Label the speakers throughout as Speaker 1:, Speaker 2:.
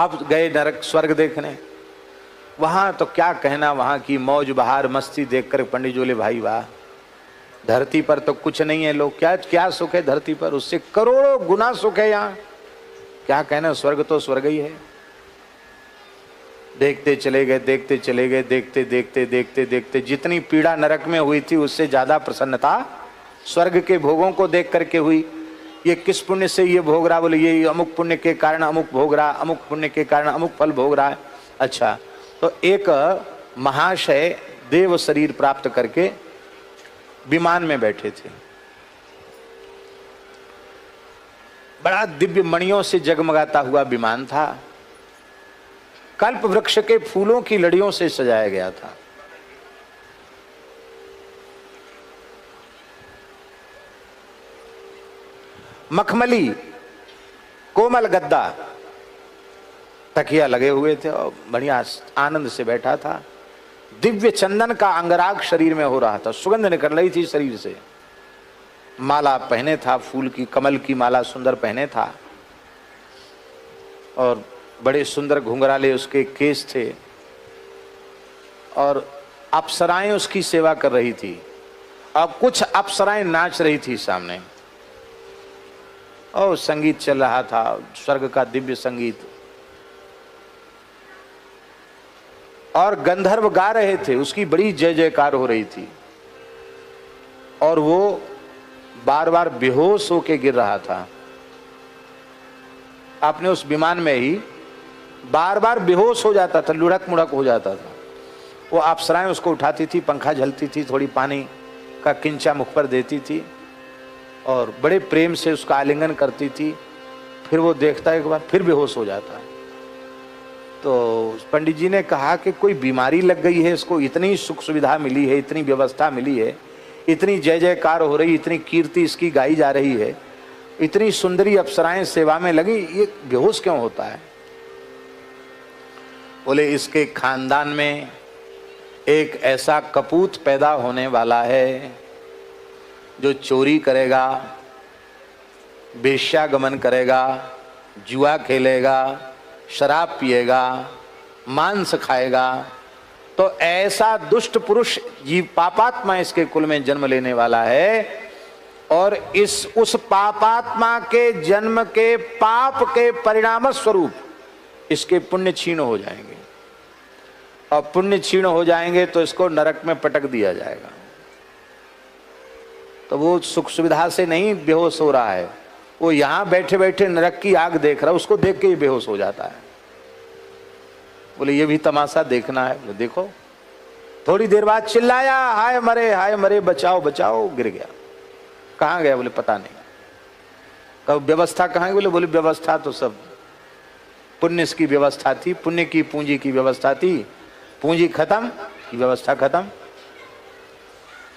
Speaker 1: अब गए नरक स्वर्ग देखने, वहां तो क्या कहना, वहां की मौज बहार मस्ती देखकर पंडित जी बोले भाई वाह, धरती पर तो कुछ नहीं है, लोग क्या क्या सुख है धरती पर, उससे करोड़ों गुना सुख है यहाँ, क्या कहना, स्वर्ग तो स्वर्ग ही है। देखते चले गए, देखते चले गए, देखते देखते देखते देखते जितनी पीड़ा नरक में हुई थी उससे ज्यादा प्रसन्नता स्वर्ग के भोगों को देख करके हुई। ये किस पुण्य से ये भोग रहा, बोले ये अमुक पुण्य के कारण अमुक भोग रहा, अमुक पुण्य के कारण अमुक फल भोग रहा है। अच्छा, तो एक महाशय देव शरीर प्राप्त करके विमान में बैठे थे, बड़ा दिव्य मणियों से जगमगाता हुआ विमान था, कल्प वृक्ष के फूलों की लड़ियों से सजाया गया था। मखमली कोमल गद्दा, तकिया लगे हुए थे और बढ़िया आनंद से बैठा था। दिव्य चंदन का अंगराग शरीर में हो रहा था, सुगंध निकल रही थी शरीर से। माला पहने था, फूल की कमल की माला सुंदर पहने था और बड़े सुंदर घुंघराले उसके केस थे और अप्सराएं उसकी सेवा कर रही थी और कुछ अप्सराएं नाच रही थी सामने और संगीत चल रहा था, स्वर्ग का दिव्य संगीत, और गंधर्व गा रहे थे, उसकी बड़ी जय जयकार हो रही थी और वो बार बार बेहोश होके गिर रहा था। आपने उस विमान में ही बार बार बेहोश हो जाता था, लुढ़क मुढ़क हो जाता था। वो अप्सराएं उसको उठाती थी, पंखा झलती थी, थोड़ी पानी का किंचा मुख पर देती थी और बड़े प्रेम से उसका आलिंगन करती थी। फिर वो देखता एक बार फिर बेहोश हो जाता है। तो पंडित जी ने कहा कि कोई बीमारी लग गई है इसको, इतनी सुख सुविधा मिली है, इतनी व्यवस्था मिली है, इतनी जय जयकार हो रही, इतनी कीर्ति इसकी गाई जा रही है, इतनी सुंदरी अप्सराएं सेवा में लगी, ये बेहोश क्यों होता है? बोले इसके खानदान में एक ऐसा कपूत पैदा होने वाला है जो चोरी करेगा, वेश्यागमन करेगा, जुआ खेलेगा, शराब पिएगा, मांस खाएगा। तो ऐसा दुष्ट पुरुष जीव पापात्मा इसके कुल में जन्म लेने वाला है और उस पापात्मा के जन्म के पाप के परिणाम स्वरूप इसके पुण्य क्षीण हो जाएंगे और पुण्य क्षीण हो जाएंगे तो इसको नरक में पटक दिया जाएगा। तो वो सुख सुविधा से नहीं बेहोश हो रहा है, वो यहां बैठे बैठे नरक की आग देख रहा है, उसको देख के ही बेहोश हो जाता है। बोले ये भी तमाशा देखना है। बोले देखो। थोड़ी देर बाद चिल्लाया, हाय मरे, बचाओ बचाओ, गिर गया। कहाँ गया? बोले पता नहीं। कब व्यवस्था कहाँ है? बोले व्यवस्था तो सब पुण्य की व्यवस्था थी, पुण्य की पूंजी की व्यवस्था थी, पूंजी खत्म, व्यवस्था खत्म।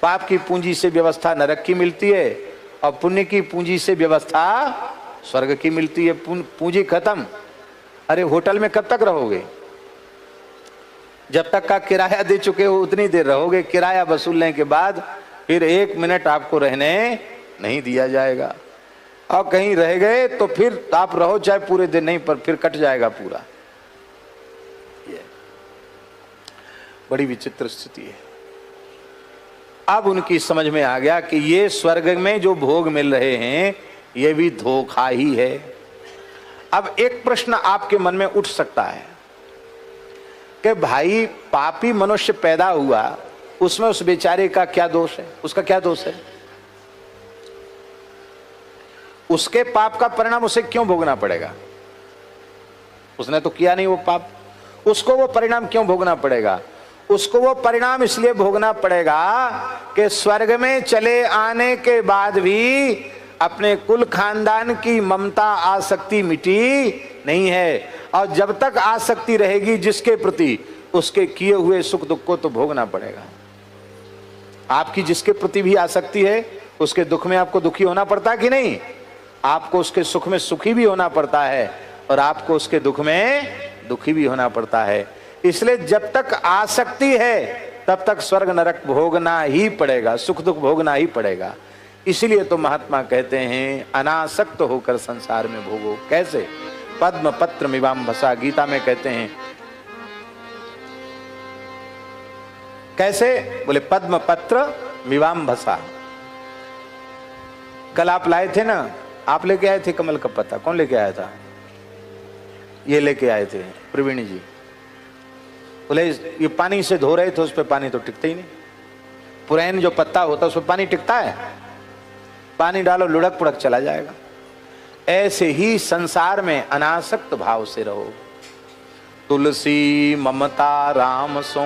Speaker 1: पाप की पूंजी से व्यवस्था नरक की मिलती है और पुण्य की पूंजी से व्यवस्था स्वर्ग की मिलती है। पूंजी खत्म। अरे होटल में कब तक रहोगे? जब तक का किराया दे चुके हो उतनी देर रहोगे, किराया वसूलने के बाद फिर 1 मिनट आपको रहने नहीं दिया जाएगा। और कहीं रह गए तो फिर आप रहो चाहे पूरे दिन, नहीं पर फिर कट जाएगा पूरा। ये बड़ी विचित्र स्थिति है। अब उनकी समझ में आ गया कि ये स्वर्ग में जो भोग मिल रहे हैं ये भी धोखा ही है। अब एक प्रश्न आपके मन में उठ सकता है कि भाई पापी मनुष्य पैदा हुआ, उसमें उस बेचारे का क्या दोष है? उसका क्या दोष है? उसके पाप का परिणाम उसे क्यों भोगना पड़ेगा? उसने तो किया नहीं वो पाप, उसको वो परिणाम क्यों भोगना पड़ेगा? उसको वो परिणाम इसलिए भोगना पड़ेगा कि स्वर्ग में चले आने के बाद भी अपने कुल खानदान की ममता आसक्ति मिटी नहीं है और जब तक आसक्ति रहेगी जिसके प्रति, उसके किए हुए सुख दुख को तो भोगना पड़ेगा। आपकी जिसके प्रति भी आसक्ति है उसके दुख में आपको दुखी होना पड़ता है कि नहीं? आपको उसके सुख में सुखी भी होना पड़ता है और आपको उसके दुख में दुखी भी होना पड़ता है। इसलिए जब तक आसक्ति है तब तक स्वर्ग नरक भोगना ही पड़ेगा, सुख दुख भोगना ही पड़ेगा। इसीलिए तो महात्मा कहते हैं अनासक्त होकर संसार में भोगो। कैसे? पद्म पत्र मीवांभसा। गीता में कहते हैं कैसे? बोले पद्म पत्र मीवांभसा। कल आप लाए थे ना, आप लेके आए थे कमल का पत्ता। कौन लेके आया था? ये लेके आए थे प्रवीणी जी। बोले ये पानी से धो रहे थे, उस पर पानी तो टिकता ही नहीं। पुरैन जो पत्ता होता है उस पर पानी टिकता है? पानी डालो लुढ़क पुढ़क चला जाएगा। ऐसे ही संसार में अनासक्त भाव से रहो। तुलसी ममता राम सो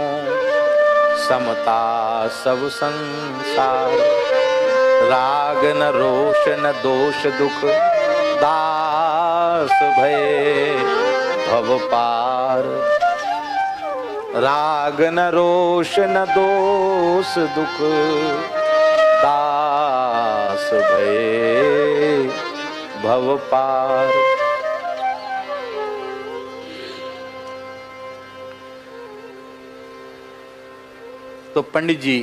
Speaker 1: समता सब संसार। राग न रोष न दोष दुख दास भय भव पार। राग न रोष न दोष दुख दास भय भव पार। तो पंडित जी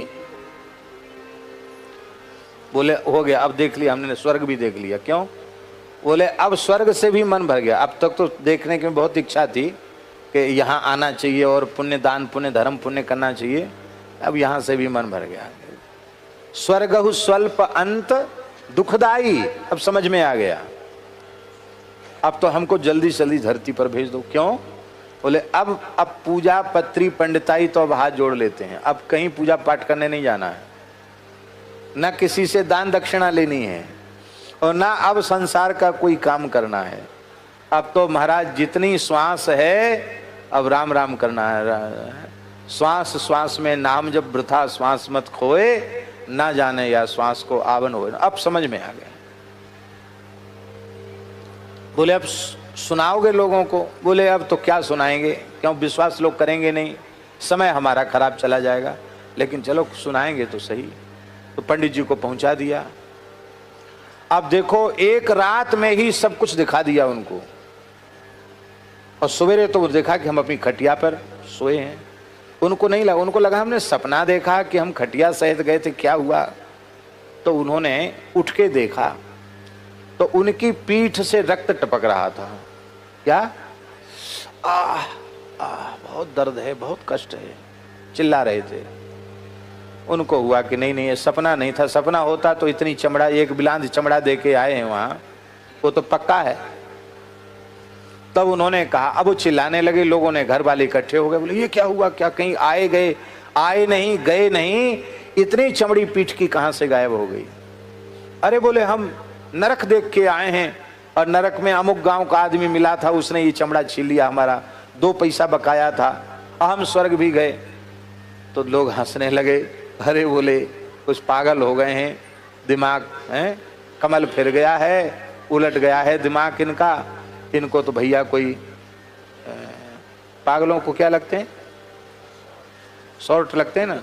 Speaker 1: बोले हो गया, अब देख लिया हमने, स्वर्ग भी देख लिया। क्यों? बोले अब स्वर्ग से भी मन भर गया। अब तक तो देखने की बहुत इच्छा थी कि यहाँ आना चाहिए और पुण्य दान पुण्य धर्म पुण्य करना चाहिए। अब यहाँ से भी मन भर गया। स्वर्गहु स्वल्प अंत दुखदाई, अब समझ में आ गया। अब तो हमको जल्दी से जल्दी धरती पर भेज दो। क्यों? बोले अब पूजा पत्री पंडिताई तो अब हाथ जोड़ लेते हैं। अब कहीं पूजा पाठ करने नहीं जाना है, न किसी से दान दक्षिणा लेनी है, और ना अब संसार का कोई काम करना है। अब तो महाराज जितनी श्वास है अब राम राम करना है। श्वास श्वास में नाम जब वृथा श्वास मत खोए, ना जाने या श्वास को आवन हो। अब समझ में आ गया। बोले अब सुनाओगे लोगों को? बोले अब तो क्या सुनाएंगे, क्यों विश्वास लोग करेंगे नहीं, समय हमारा खराब चला जाएगा, लेकिन चलो सुनाएंगे तो सही। तो पंडित जी को पहुंचा दिया। अब देखो एक रात में ही सब कुछ दिखा दिया उनको, और सवेरे तो देखा कि हम अपनी खटिया पर सोए हैं। उनको नहीं लगा, उनको लगा हमने सपना देखा कि हम खटिया सहित गए थे, क्या हुआ? तो उन्होंने उठ के देखा तो उनकी पीठ से रक्त टपक रहा था। क्या? बहुत दर्द है, बहुत कष्ट है, चिल्ला रहे थे। उनको हुआ कि नहीं नहीं ये सपना नहीं था, सपना होता तो इतनी चमड़ा, एक बिलांद चमड़ा दे के आए हैं वहां, वो तो पक्का है। तब उन्होंने कहा, अब वो चिल्लाने लगे, लोगों ने, घर वाले इकट्ठे हो गए। बोले ये क्या हुआ, क्या कहीं आए गए? आए नहीं, गए नहीं, इतनी चमड़ी पीठ की कहां से गायब हो गई? अरे बोले हम नरक देख के आए हैं, और नरक में अमुक गांव का आदमी मिला था, उसने ये चमड़ा छीन लिया, हमारा 2 पैसा बकाया था, हम स्वर्ग भी गए। तो लोग हंसने लगे। अरे बोले कुछ पागल हो गए हैं, दिमाग है, कमल फिर गया है, उलट गया है दिमाग इनका। इनको तो भैया कोई पागलों को क्या लगते हैं, शॉर्ट लगते हैं ना,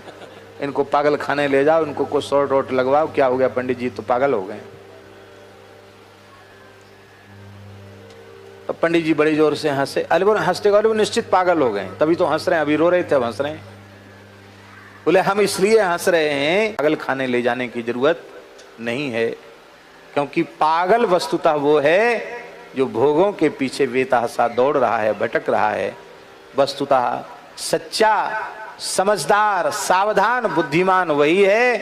Speaker 1: इनको पागल खाने ले जाओ, इनको कुछ शॉर्ट वॉर्ट लगवाओ। क्या हो गया पंडित जी तो पागल हो गए। तो पंडित जी बड़ी जोर से हंसे। अरे बोले हंसते वो निश्चित पागल हो गए, तभी तो हंस रहे हैं, अभी रो रहे थे अब हंस रहे हैं। बोले हम इसलिए हंस रहे हैं, पागल खाने ले जाने की जरूरत नहीं है, क्योंकि पागल वस्तुतः वो है जो भोगों के पीछे बेतहाशा दौड़ रहा है, भटक रहा है। वस्तुतः सच्चा समझदार सावधान बुद्धिमान वही है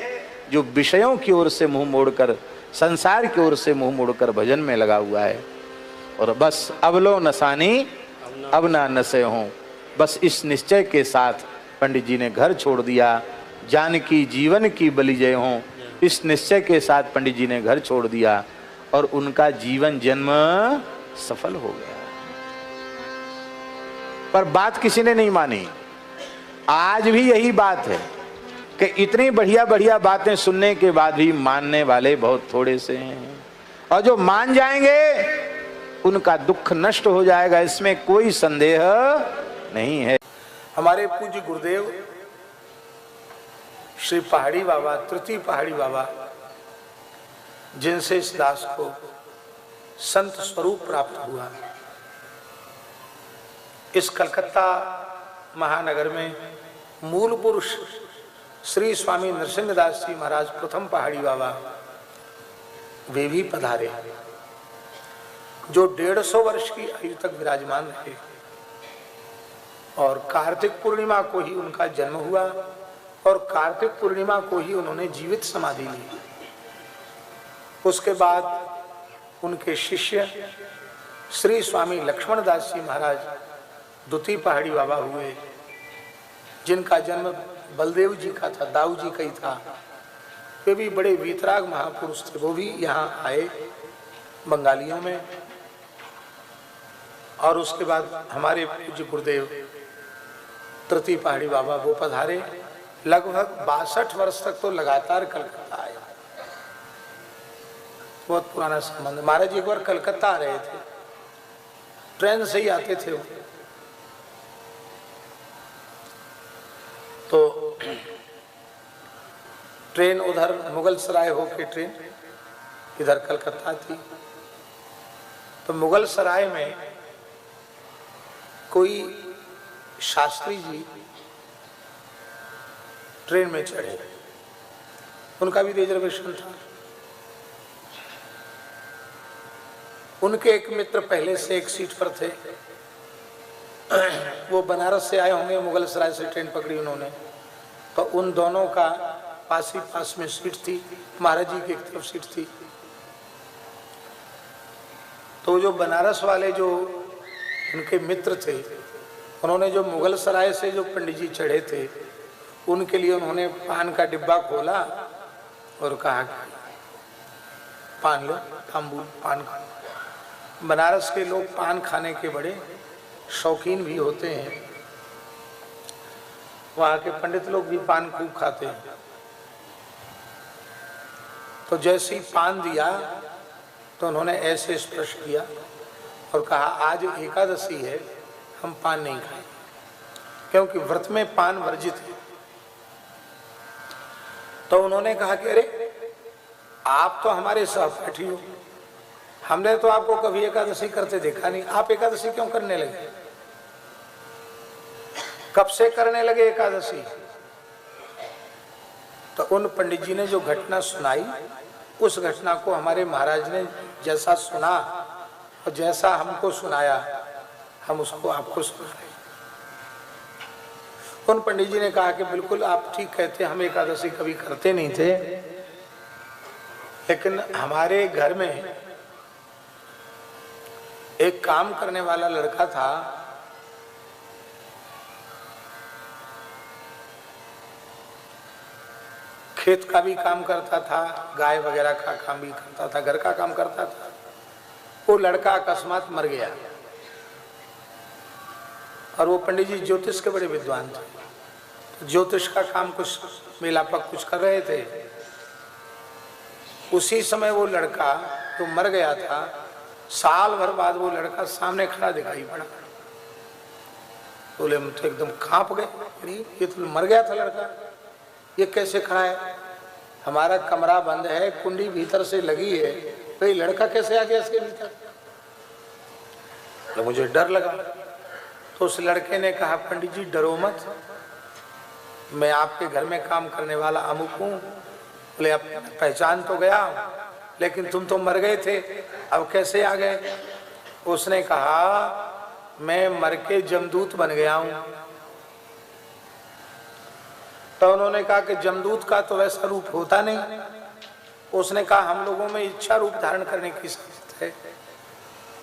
Speaker 1: जो विषयों की ओर से मुंह मोड़कर, संसार की ओर से मुंह मोड़कर भजन में लगा हुआ है। और बस अबलो नसानी अब ना नसे हों, बस इस निश्चय के साथ पंडित जी ने घर छोड़ दिया। जानकी जीवन की बलि जय हों, इस निश्चय के साथ पंडित जी ने घर छोड़ दिया और उनका जीवन जन्म सफल हो गया। पर बात किसी ने नहीं मानी। आज भी यही बात है कि इतनी बढ़िया बढ़िया बातें सुनने के बाद भी मानने वाले बहुत थोड़े से हैं, और जो मान जाएंगे उनका दुख नष्ट हो जाएगा, इसमें कोई संदेह नहीं है।
Speaker 2: हमारे पूज्य गुरुदेव श्री पहाड़ी बाबा, तृतीय पहाड़ी बाबा, जिनसे इस दास को संत स्वरूप प्राप्त हुआ, इस कलकत्ता महानगर में मूल पुरुष श्री स्वामी नृसिंहदास जी महाराज प्रथम पहाड़ी बाबा वे भी पधारे। जो 150 वर्ष की आयु तक विराजमान रहे और कार्तिक पूर्णिमा को ही उनका जन्म हुआ और कार्तिक पूर्णिमा को ही उन्होंने जीवित समाधि ली। उसके बाद उनके शिष्य श्री स्वामी लक्ष्मण दास जी महाराज द्वितीय पहाड़ी बाबा हुए, जिनका जन्म बलदेव जी का था, दाऊ जी का ही था। वे भी बड़े वीतराग महापुरुष थे। वो भी यहाँ आए बंगालियों में। और उसके बाद हमारे पूज्य गुरुदेव तृतीय पहाड़ी बाबा वो पधारे। लगभग 62 वर्ष तक तो लगातार कलकत्ता आए। बहुत पुराना संबंध। महाराज एक बार कलकत्ता आ रहे थे, ट्रेन से ही आते थे वो। तो ट्रेन उधर मुगल सराय होके ट्रेन इधर कलकत्ता थी। तो मुगल सराय में कोई शास्त्री जी ट्रेन में चढ़े, उनका भी रिजर्वेशन था। उनके एक मित्र पहले से एक सीट पर थे। वो बनारस से आए होंगे, मुगल सराय से ट्रेन पकड़ी उन्होंने। तो उन दोनों का पास ही पास में सीट थी, महाराज जी की एक तरफ सीट थी। तो जो बनारस वाले जो उनके मित्र थे, उन्होंने जो मुगल सराय से जो पंडित जी चढ़े थे, उनके लिए उन्होंने पान का डिब्बा खोला और कहा कि पान लो, तांबूल पान खा। बनारस के लोग पान खाने के बड़े शौकीन भी होते हैं। वहाँ के पंडित लोग भी पान खूब खाते हैं। तो जैसे ही पान दिया तो उन्होंने ऐसे स्पर्श किया और कहा आज एकादशी है, हम पान नहीं खाएं, क्योंकि व्रत में पान वर्जित है। तो उन्होंने कहा कि अरे आप तो हमारे सहपाठी हो, हमने तो आपको कभी एकादशी करते देखा नहीं, आप एकादशी क्यों करने लगे? कब से करने लगे एकादशी? तो उन पंडित जी ने जो घटना सुनाई, उस घटना को हमारे महाराज ने जैसा सुना और जैसा हमको सुनाया, हम उसको आपको सुना रहे। उन पंडित जी ने कहा कि बिल्कुल आप ठीक कहते, हम एकादशी कभी करते नहीं थे, लेकिन हमारे घर में एक काम करने वाला लड़का था। खेत का भी काम करता था, गाय वगैरह का काम भी करता था, घर का काम करता था। वो लड़का अकस्मात मर गया। और वो पंडित जी ज्योतिष के बड़े विद्वान थे। ज्योतिष का काम कुछ मेलापक कुछ कर रहे थे। उसी समय वो लड़का तो मर गया था, साल भर बाद वो लड़का सामने खड़ा दिखाई पड़ा। बोले हम तो एकदम कांप गए, ये तो मर गया था लड़का, ये कैसे खड़ा है? हमारा कमरा बंद है, कुंडी भीतर से लगी है, तो ये लड़का कैसे आ गया इसके भीतर? तो मुझे डर लगा। तो उस लड़के ने कहा पंडित जी डरो मत, मैं आपके घर में काम करने वाला अमुक हूँ। बोले अब पहचान तो गया, लेकिन तुम तो मर गए थे, अब कैसे आ गए? उसने कहा मैं मर के जमदूत बन गया हूँ। तो उन्होंने कहा कि जमदूत का तो वैसा रूप होता नहीं। उसने कहा हम लोगों में इच्छा रूप धारण करने की सामर्थ्य है,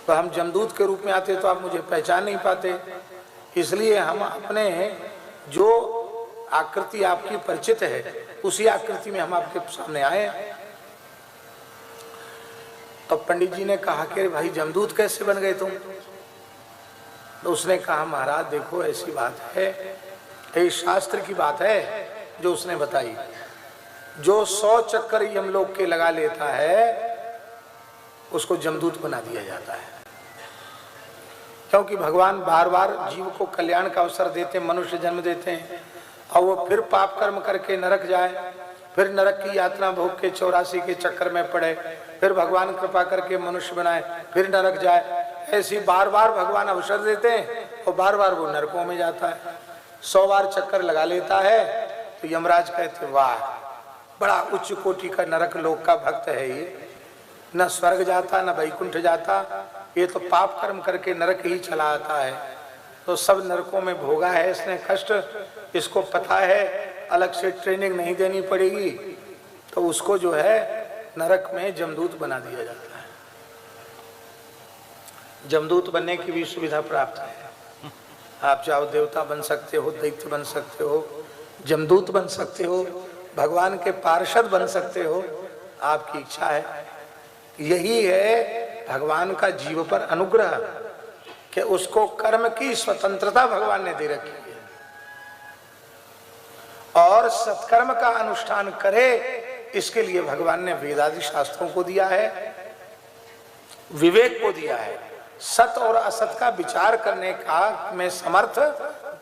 Speaker 2: तो हम जमदूत के रूप में आते तो आप मुझे पहचान नहीं पाते, इसलिए हम अपने जो आकृति आपकी परिचित है उसी आकृति में हम आपके सामने आए। तो पंडित जी ने कहा कि भाई जमदूत कैसे बन गए तुम? तो उसने कहा महाराज देखो ऐसी बात है, ये शास्त्र की बात है जो उसने बताई। जो 100 चक्कर यमलोक के लगा लेता है उसको जमदूत बना दिया जाता है, क्योंकि भगवान बार बार जीव को कल्याण का अवसर देते, मनुष्य जन्म देते हैं और वो फिर पाप कर्म करके नरक जाए, फिर नरक की यातना भोग के 84 के चक्कर में पड़े, फिर भगवान कृपा करके मनुष्य बनाए, फिर नरक जाए। ऐसी बार बार भगवान अवसर देते हैं और बार बार वो नरकों में जाता है। 100 बार चक्कर लगा लेता है तो यमराज कहते वाह बड़ा उच्च कोटि का नरक लोक का भक्त है ये, न स्वर्ग जाता न वैकुंठ जाता, ये तो पाप कर्म करके नरक ही चला आता है, तो सब नरकों में भोगा है इसने कष्ट, इसको पता है, अलग से ट्रेनिंग नहीं देनी पड़ेगी, तो उसको जो है नरक में जमदूत बना दिया जाता है। जमदूत बनने की भी सुविधा प्राप्त है। आप चाहो देवता बन सकते हो, दैत्य बन सकते हो, जमदूत बन सकते हो, भगवान के पार्षद बन सकते हो, आपकी इच्छा है। यही है भगवान का जीव पर अनुग्रह कि उसको कर्म की स्वतंत्रता भगवान ने दे रखी है और सत्कर्म का अनुष्ठान करे, इसके लिए भगवान ने वेदादि शास्त्रों को दिया है, विवेक को दिया है, सत और असत का विचार करने का में समर्थ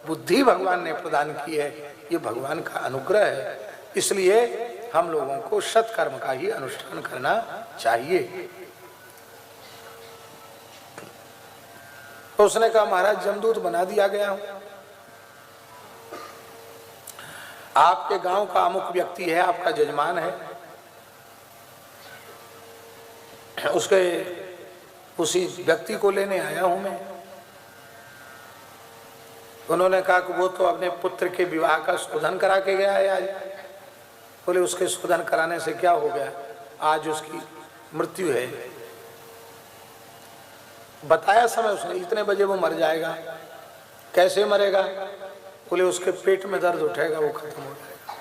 Speaker 2: बुद्धि भगवान ने प्रदान की है। ये भगवान का अनुग्रह है, इसलिए हम लोगों को सत्कर्म का ही अनुष्ठान करना चाहिए। तो उसने कहा महाराज जमदूत बना दिया गया हूं, आपके गांव का अमुक व्यक्ति है, आपका जजमान है, उसके उसी व्यक्ति को लेने आया हूं मैं। उन्होंने कहा कि वो तो अपने पुत्र के विवाह का शोधन करा के गया है आज। बोले उसके शोधन कराने से क्या हो गया, आज उसकी मृत्यु है। बताया समय उसने, इतने बजे वो मर जाएगा। कैसे मरेगा? बोले उसके पेट में दर्द उठेगा, वो खत्म हो जाएगा।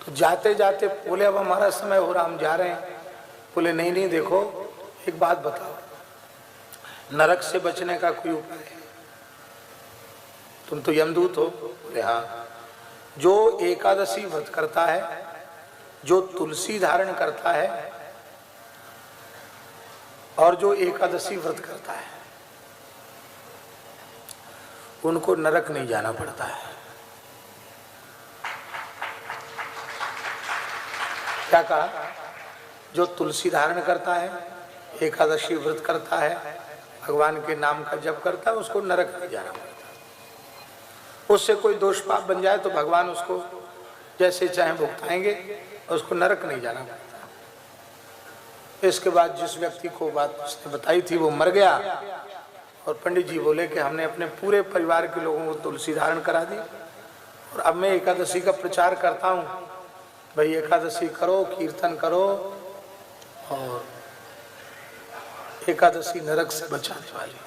Speaker 2: तो जाते जाते बोले अब हमारा समय हो रहा, हम जा रहे हैं। बोले नहीं नहीं, देखो एक बात बताओ, नरक से बचने का कोई उपाय है? तुम तो यमदूत हो। बोले हाँ। जो एकादशी व्रत करता है, जो तुलसी धारण करता है और जो एकादशी व्रत करता है, उनको नरक नहीं जाना पड़ता है। क्या कहा? जो तुलसी धारण करता है, एकादशी व्रत करता है, भगवान के नाम का जप करता है, उसको नरक नहीं जाना पड़ता। उससे कोई दोष पाप बन जाए तो भगवान उसको जैसे चाहे भुगताएंगे, उसको नरक नहीं जाना पड़ता। इसके बाद जिस व्यक्ति को बात उसने बताई थी वो मर गया और पंडित जी बोले कि हमने अपने पूरे परिवार के लोगों को तुलसी धारण करा दी और अब मैं एकादशी का प्रचार करता हूँ, भाई एकादशी करो, कीर्तन करो और एकादशी नरक से बचाने वाली है।